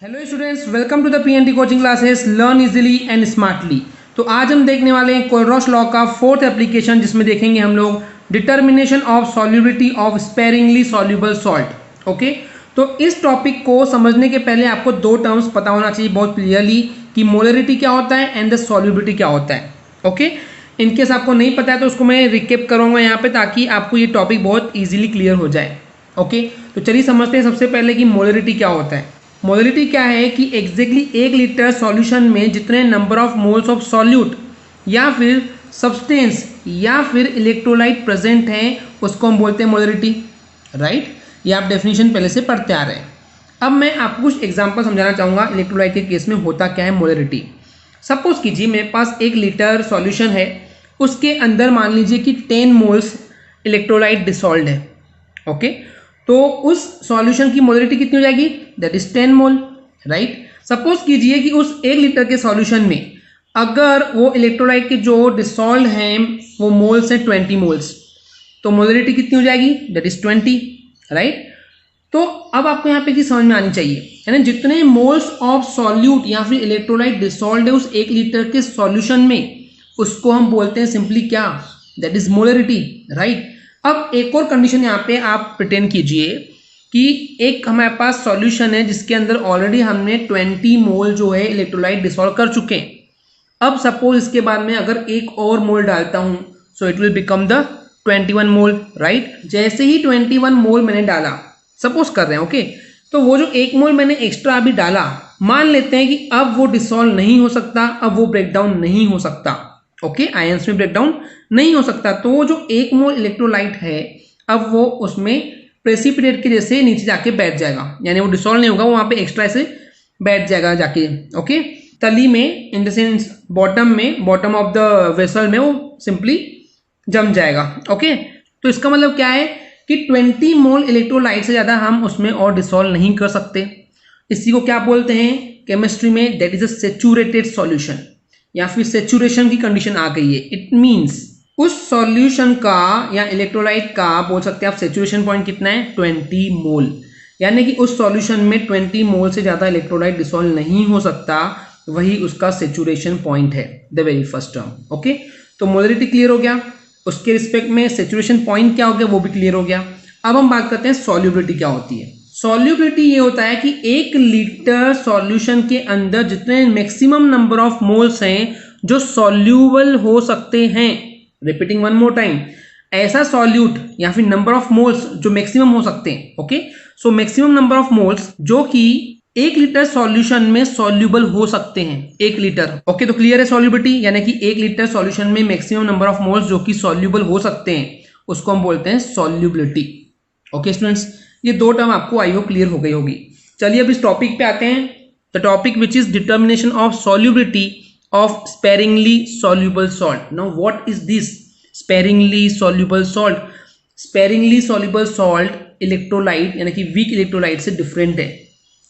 Hello students, welcome to the PNT coaching classes learn easily and smartly. तो आज हम देखने वाले हैं कोलरॉश लॉ का फोर्थ एप्लीकेशन, जिसमें देखेंगे हम लोग determination of solubility of sparingly soluble salt. Okay, तो इस टॉपिक को समझने के पहले आपको दो टर्म्स पता होना चाहिए बहुत क्लियरली कि मोलरिटी क्या होता है एंड द सॉल्युबिलिटी क्या होता है। ओके, इनकेस आपको नहीं पता है तो उसको मैं रिकेप करूंगा यहाँ पे, ताकि आपको ये टॉपिक बहुत ईजिली क्लियर हो जाए। ओके, तो चलिए समझते हैं सबसे पहले कि मोलरिटी क्या होता है। मोलरिटी क्या है कि एग्जैक्टली 1 लीटर सॉल्यूशन में जितने number of moles of solute या फिर सब्सटेंस या फिर इलेक्ट्रोलाइट प्रेजेंट हैं उसको हम बोलते हैं मोलरिटी। राइट, ये आप डेफिनेशन पहले से पढ़ते आ रहे हैं। अब मैं आपको कुछ एग्जांपल समझाना चाहूँगा इलेक्ट्रोलाइट के केस में होता क्या है मोलरिटी। सपोज कीजिए मेरे पास 1 लीटर सॉल्यूशन है, उसके अंदर मान लीजिए कि 10 मोल्स इलेक्ट्रोलाइट डिसॉल्व है। ओके, तो उस सॉल्यूशन की मोलरिटी कितनी हो जाएगी? That is 10 mole. Right, suppose कीजिए कि उस 1 लीटर के सॉल्यूशन में अगर वो इलेक्ट्रोलाइट के जो डिसॉल्व हैं वो मोल्स हैं 20 मोल्स, तो मोलरिटी कितनी हो जाएगी? That is 20। राइट, तो अब आपको यहाँ पे की समझ में आनी चाहिए, है ना, जितने मोल्स ऑफ सॉल्यूट या फिर इलेक्ट्रोलाइट डिसॉल्व है उस 1 लीटर के सॉल्यूशन में, उसको हम बोलते हैं सिंपली क्या? That is molarity. राइट, अब एक और कंडीशन यहाँ पे आप प्रिटेंड कीजिए कि एक हमारे पास सॉल्यूशन है जिसके अंदर ऑलरेडी हमने 20 मोल जो है इलेक्ट्रोलाइट डिसॉल्व कर चुके हैं। अब सपोज इसके बाद में अगर एक और मोल डालता हूं, so it will become the 21 mole. Right, जैसे ही 21 मोल मैंने डाला, सपोज कर रहे हैं, ओके, तो वो जो 1 मोल मैंने एक्स्ट्रा अभी डाला, मान लेते हैं कि अब वो डिसॉल्व नहीं हो सकता, अब वो ब्रेकडाउन नहीं हो सकता। ओके, आयंस में ब्रेकडाउन नहीं हो सकता, तो वो जो 1 मोल इलेक्ट्रोलाइट है अब वो उसमें प्रेसिपिटेट के जैसे नीचे जाके बैठ जाएगा, यानी वो डिसॉल्व नहीं होगा, वो वहां पे एक्स्ट्रा ऐसे बैठ जाएगा जाके। ओके, तली में, इन द सेंस बॉटम में, बॉटम ऑफ द वेसल में वो सिंपली जम जाएगा। ओके, तो इसका मतलब क्या है कि 20 मोल इलेक्ट्रोलाइट से ज्यादा हम उसमें और डिसॉल्व नहीं कर सकते। इसी को क्या बोलते हैं केमिस्ट्री में? That is a saturated solution, या फिर सैचुरेशन की कंडीशन आ गई है। इट मींस उस सॉल्यूशन का या इलेक्ट्रोलाइट का बोल सकते हैं आप सैचुरेशन पॉइंट कितना है? 20 मोल, यानी कि उस सॉल्यूशन में 20 मोल से ज्यादा इलेक्ट्रोलाइट डिसॉल्व नहीं हो सकता, वही उसका सैचुरेशन पॉइंट है, the very first term. Okay, तो मोलरिटी क्लियर हो गया, उसके रिस्पेक्ट में सैचुरेशन पॉइंट क्या हो गया वो भी क्लियर हो गया। अब हम बात करते हैं सॉल्युबिलिटी क्या होती है। सॉल्युबिलिटी ये होता है कि 1 लीटर सॉल्यूशन के अंदर जितने मैक्सिमम नंबर ऑफ मोल्स हैं जो सॉल्यूबल हो सकते हैं। रिपीटिंग वन मोर टाइम, ऐसा सॉल्यूट या फिर नंबर ऑफ मोल्स जो मैक्सिमम हो सकते हैं। Okay, so maximum number of moles जो कि 1 लीटर सॉल्यूशन में सॉल्यूबल हो सकते हैं, 1 लीटर। ओके, तो क्लियर है सॉल्युबिलिटी, यानी कि 1 लीटर सॉल्यूशन में मैक्सिमम नंबर ऑफ मोल्स जो कि सॉल्यूबल हो सकते हैं उसको हम बोलते हैं सॉल्युबिलिटी। ओके स्टूडेंट्स, ये दो टर्म आपको आई होप क्लियर हो गई होगी। चलिए अब इस टॉपिक पे आते हैं, the topic which is determination of solubility of sparingly soluble salt. Now what is this sparingly soluble salt? Sparingly soluble salt electrolyte यानी कि वीक इलेक्ट्रोलाइट से डिफरेंट है।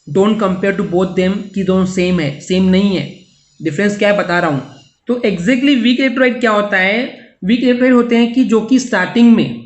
Don't compare to both them कि दोनों same है, same नहीं है। Difference क्या है बता रहा हूं। तो एग्जैक्टली वीक इलेक्ट्रोलाइट क्या होता है? वीक इलेक्ट्रोलाइट होते हैं कि जो कि स्टार्टिंग में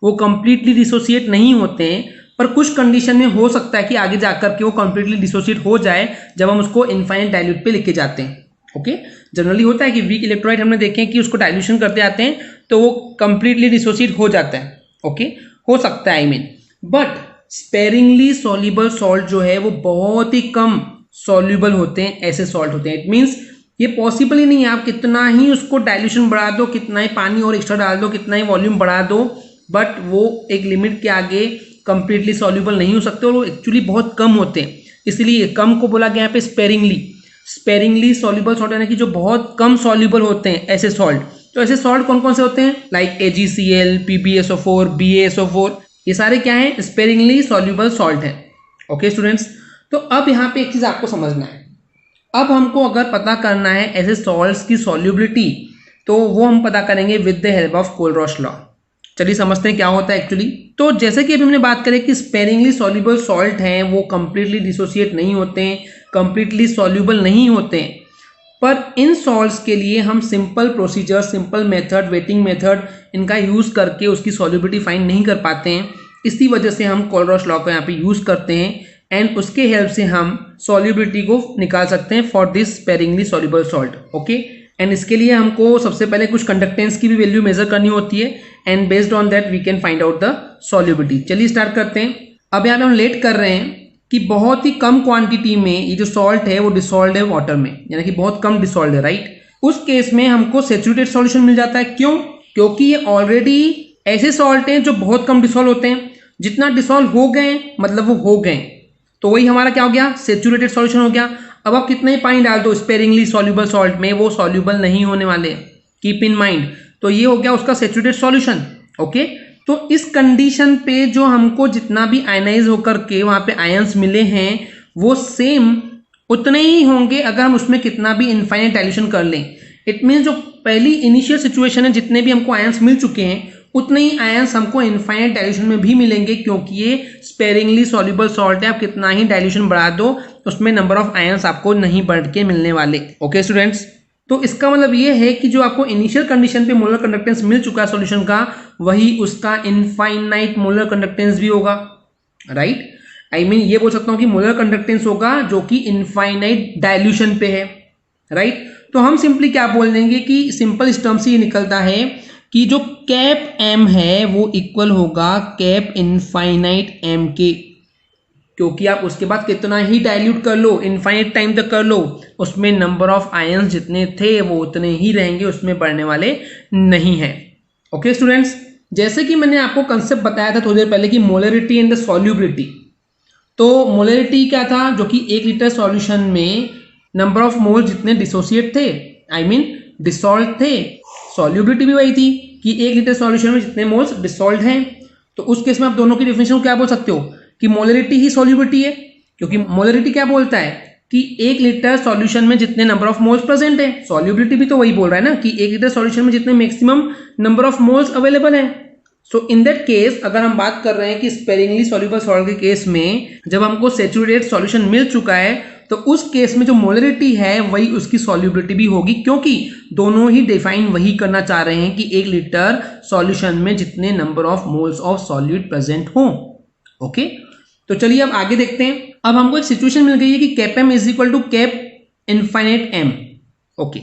वो कंप्लीटली डिसोसिएट नहीं होते हैं, पर कुछ कंडीशन में हो सकता है कि आगे जाकर के वो कंप्लीटली डिसोसिएट हो जाए जब हम उसको इनफाइनाइट डाइल्यूट पे लेके जाते हैं। ओके, जनरली होता है कि वीक इलेक्ट्रोलाइट हमने देखे हैं कि उसको डाइल्यूशन करते आते हैं तो वो कंप्लीटली डिसोसिएट हो जाता है। ओके, हो सकता है, I mean, but sparingly soluble salt जो है वो बहुत ही कम सॉल्युबल होते हैं, ऐसे सॉल्ट होते हैं। इट मीन्स ये पॉसिबल ही नहीं है, आप कितना ही उसको डाइल्यूशन बढ़ा दो, कितना ही पानी और एक्स्ट्रा डाल दो, कितना ही वॉल्यूम बढ़ा दो, बट वो एक लिमिट के आगे कंप्लीटली सॉल्युबल नहीं हो सकते, और वो एक्चुअली बहुत कम होते हैं। इसलिए कम को बोला गया यहाँ पे स्पेरिंगली सॉल्युबल सॉल्ट, यानी कि जो बहुत कम सॉल्युबल होते हैं ऐसे सॉल्ट। तो ऐसे सॉल्ट कौन कौन से होते हैं? लाइक AgCl, PbSO4, BaSO4, ये सारे क्या है? स्पेरिंगली सॉल्युबल सॉल्ट है। ओके स्टूडेंट्स, तो अब यहाँ पे एक चीज आपको समझना है। अब हमको अगर पता करना है ऐसे सॉल्ट्स की सॉल्युबिलिटी, तो वो हम पता करेंगे with the help of Kohlrausch law. चलिए समझते हैं क्या होता है एक्चुअली। तो जैसे कि अभी हमने बात करें कि स्पेरिंगली सॉल्युबल सॉल्ट हैं वो कंप्लीटली डिसोसिएट नहीं होते हैं, कंप्लीटली सॉल्युबल नहीं होते हैं, पर इन सॉल्ट्स के लिए हम simple procedure, simple method, waiting method इनका यूज करके उसकी सॉल्युबिलिटी फाइंड नहीं कर पाते हैं। इसी वजह से हम कोलरॉश लॉ को यहाँ पे यूज करते हैं एंड उसके हेल्प से हम सॉल्युबिलिटी को निकाल सकते हैं for this sparingly soluble salt. Okay, and इसके लिए हमको सबसे पहले कुछ कंडक्टेंस की भी वैल्यू मेजर करनी होती है and based on that we can find out the solubility. चलिए स्टार्ट करते हैं। अब यहाँ पे हम लेट कर रहे हैं कि बहुत ही कम क्वांटिटी में ये जो सॉल्ट है वो डिसॉल्व है वाटर में, यानी कि बहुत कम डिसॉल्व है, राइट। उस केस में हमको सैचुरेटेड सॉल्यूशन मिल जाता है। क्यों? क्योंकि ये ऑलरेडी ऐसे सॉल्ट हैं जो बहुत कम डिसॉल्व होते हैं, जितना डिसॉल्व हो गए मतलब वो हो गए, तो वही हमारा क्या हो गया, सैचुरेटेड सॉल्यूशन हो गया। अब आप कितना ही पानी डाल दो स्पेरिंगली सॉल्युबल सॉल्ट में, वो सॉल्युबल नहीं होने वाले, कीप इन माइंड। तो ये हो गया उसका सैचुरेटेड सॉल्यूशन। ओके, तो इस कंडीशन पे जो हमको जितना भी आयनाइज होकर के वहां पे आयंस मिले हैं वो सेम उतने ही होंगे अगर हम उसमें कितना भी इनफाइनाइट डाइल्यूशन कर लें। इट मीन जो पहली इनिशियल सिचुएशन है जितने भी हमको आयंस मिल चुके हैं उतने ही आयंस हमको इनफाइनाइट डाइल्यूशन में भी मिलेंगे, क्योंकि ये स्पेरिंगली सॉल्युबल सॉल्ट है। आप कितना ही डाइल्यूशन बढ़ा दो उसमें नंबर ऑफ आयंस आपको नहीं बढ़ के मिलने वाले। ओके स्टूडेंट्स, तो इसका मतलब ये है कि जो आपको इनिशियल कंडीशन पे मोलर कंडक्टेंस मिल चुका है सॉल्यूशन का, वही उसका इनफाइनाइट मोलर कंडक्टेंस भी होगा, राइट। आई मीन ये बोल सकता हूं कि मोलर कंडक्टेंस होगा जो कि इनफाइनाइट डाइल्यूशन पे है, राइट। तो हम सिंपली क्या बोल देंगे कि सिंपल इस टर्म से ये निकलता है कि जो कैप एम है वो इक्वल होगा कैप इनफाइनाइट एम के, क्योंकि आप उसके बाद कितना ही डाइल्यूट कर लो, इनफाइनाइट टाइम तक कर लो, उसमें नंबर ऑफ आयंस जितने थे वो उतने ही रहेंगे, उसमें बढ़ने वाले नहीं है। ओके स्टूडेंट्स, जैसे कि मैंने आपको कंसेप्ट बताया था थोड़ी देर पहले कि मोलरिटी एंड द सॉल्युबिलिटी। तो मोलरिटी क्या था, जो कि 1 लीटर सॉल्यूशन में नंबर ऑफ मोल जितने डिसोसिएट थे, आई मीन डिसॉल्व थे। सॉल्युबिलिटी भी वही थी कि 1 लीटर सॉल्यूशन में जितने मोल्स डिसॉल्व हैं। तो उस केस में आप दोनों की डेफिनेशन क्या बोल सकते हो कि मोलरिटी ही सॉल्युबिलिटी है, क्योंकि मोलरिटी क्या बोलता है कि 1 लीटर सॉल्यूशन में जितने नंबर ऑफ मोल्स प्रेजेंट है। सॉल्युबिलिटी भी तो वही बोल रहा है ना कि 1 लीटर सॉल्यूशन में जितने maximum number of moles available है। सो इन दैट केस अगर हम बात कर रहे हैं कि स्पेरिंगली सॉल्युबल सॉल्ट के केस में जब हमको सैचुरेटेड सॉल्यूशन मिल चुका है तो उस केस में जो मोलरिटी है वही उसकी सॉल्युबिलिटी भी होगी, क्योंकि दोनों ही डिफाइन वही करना चाह रहे हैं कि 1 लीटर सॉल्यूशन में जितने number of moles of solute present हो। ओके, तो चलिए अब आगे देखते हैं। अब हमको एक सिचुएशन मिल गई है कि cap M is equal to cap infinite M. Okay,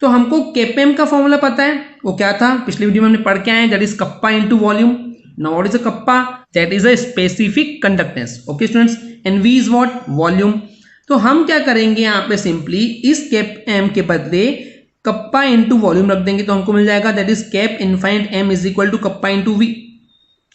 तो हमको कैप एम का फॉर्मूला पता है, वो क्या था पिछली वीडियो में हमने पढ़ के आए, that is kappa into volume. Now what is a kappa? That is a specific conductance. Okay students, and V is what? Volume. तो हम क्या करेंगे यहाँ पे सिंपली इस कैप एम के बदले कप्पा इनटू वॉल्यूम रख देंगे, तो हमको मिल जाएगा that is cap infinite M is equal to kappa into V,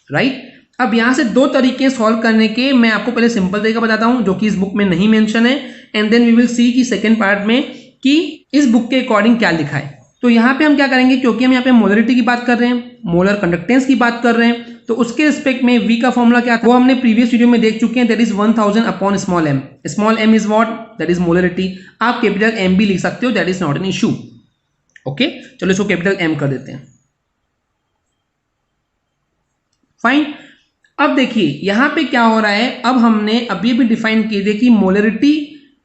right. अब यहां से दो तरीके सॉल्व करने के, मैं आपको पहले सिंपल तरीका बताता हूं जो कि इस बुक में नहीं मेंशन है, and then we will see कि सेकंड पार्ट में कि इस बुक के अकॉर्डिंग क्या लिखा है। तो यहां पे हम क्या करेंगे, क्योंकि हम यहाँ पे मोलरिटी की बात कर रहे हैं, मोलर कंडक्टेंस की बात कर रहे हैं, तो उसके रिस्पेक्ट में v का फॉर्मूला क्या था वो हमने प्रीवियस वीडियो में देख चुके हैं, that is 1000 upon small m। Small m is what? That is molarity. आप कैपिटल m भी लिख सकते हो, that is not an issue. Okay, चलो इसको कैपिटल m कर देते हैं, फाइन। अब देखिए यहां पे क्या हो रहा है, अब हमने अभी भी डिफाइन किए थे कि molarity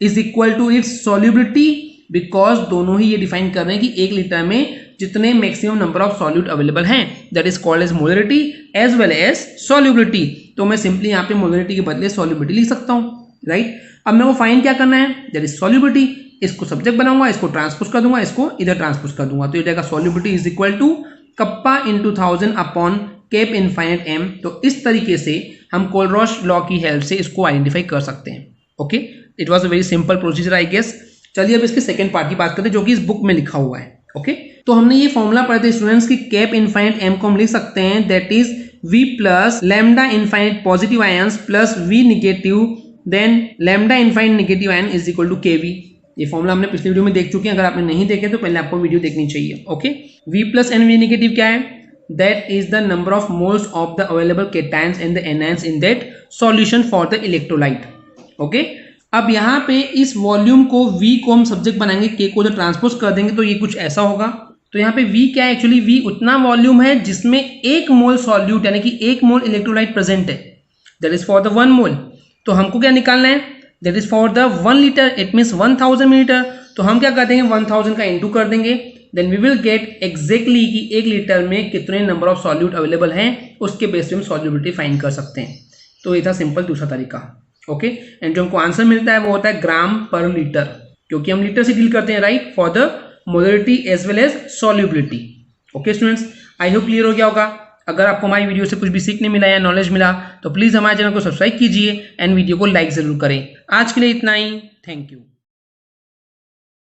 is equal to its solubility, because दोनों ही ये डिफाइन कर रहे हैं कि 1 लीटर में जितने maximum number of solute available हैं, that is called as molarity as well as solubility. तो मैं सिंपली यहाँ पे मोलरिटी के बदले सॉल्युबिलिटी लिख सकता हूँ, राइट। अब मेरे को फाइंड क्या करना है, दैट इज सॉल्युबिलिटी। इसको सब्जेक्ट बनाऊंगा, इसको ट्रांसपोज कर दूंगा, इसको इधर ट्रांसपोज कर दूंगा, तो ये जाएगा solubility is equal to kappa into 1000 upon cap infinite M. तो इस तरीके से हम कोलरॉश लॉ की हेल्प से इसको आइडेंटिफाई कर सकते हैं। Okay, it was a very simple procedure I guess. चलिए अब इसके सेकंड पार्ट की बात करते हैं जो कि इस बुक में लिखा हुआ है। ओके, तो हमने ये फॉर्मूला पढ़ा था स्टूडेंट्स की कैप इनफाइनाइट एम को हम लिख सकते हैं that is v plus lambda infinite positive ions plus v negative then lambda infinite negative ion is equal to kv। ये फॉर्मूला हमने पिछली वीडियो में देख चुके हैं, अगर आपने नहीं देखे तो पहले आपको वीडियो देखनी चाहिए। Okay, v plus n v negative क्या है? That is the number of moles of the available cations and the anions in that solution for the electrolyte. Okay, अब यहाँ पे इस वॉल्यूम को v को हम सब्जेक्ट बनाएंगे, k को जब ट्रांसपोज कर देंगे तो ये कुछ ऐसा होगा। तो यहाँ पे v क्या है, एक्चुअली v उतना वॉल्यूम है जिसमें 1 मोल सॉल्यूट यानी कि 1 मोल इलेक्ट्रोलाइट प्रेजेंट है, दैट इज फॉर द 1 मोल। तो हमको क्या निकालना है, that is for the 1 litre, it means 1000 millilitre. तो हम क्या कर देंगे, 1000 का इंटू कर देंगे, then we will get exactly कि 1 लीटर में कितने नंबर ऑफ सॉल्यूट अवेलेबल हैं, उसके बेस पे हम सॉल्युबिलिटी फाइंड कर सकते हैं। तो ये था सिंपल दूसरा तरीका। ओके, एंड जो हमको आंसर मिलता है वो होता है ग्राम पर लीटर, क्योंकि हम लीटर से डील करते हैं, right, for the molarity as well as solubility. Okay students, I hope clear हो गया होगा। अगर आपको हमारी वीडियो से कुछ भी सीखने मिला या नॉलेज मिला तो प्लीज हमारे चैनल को सब्सक्राइब कीजिए एंड वीडियो को लाइक जरूर करें। आज के लिए इतना ही, थैंक यू।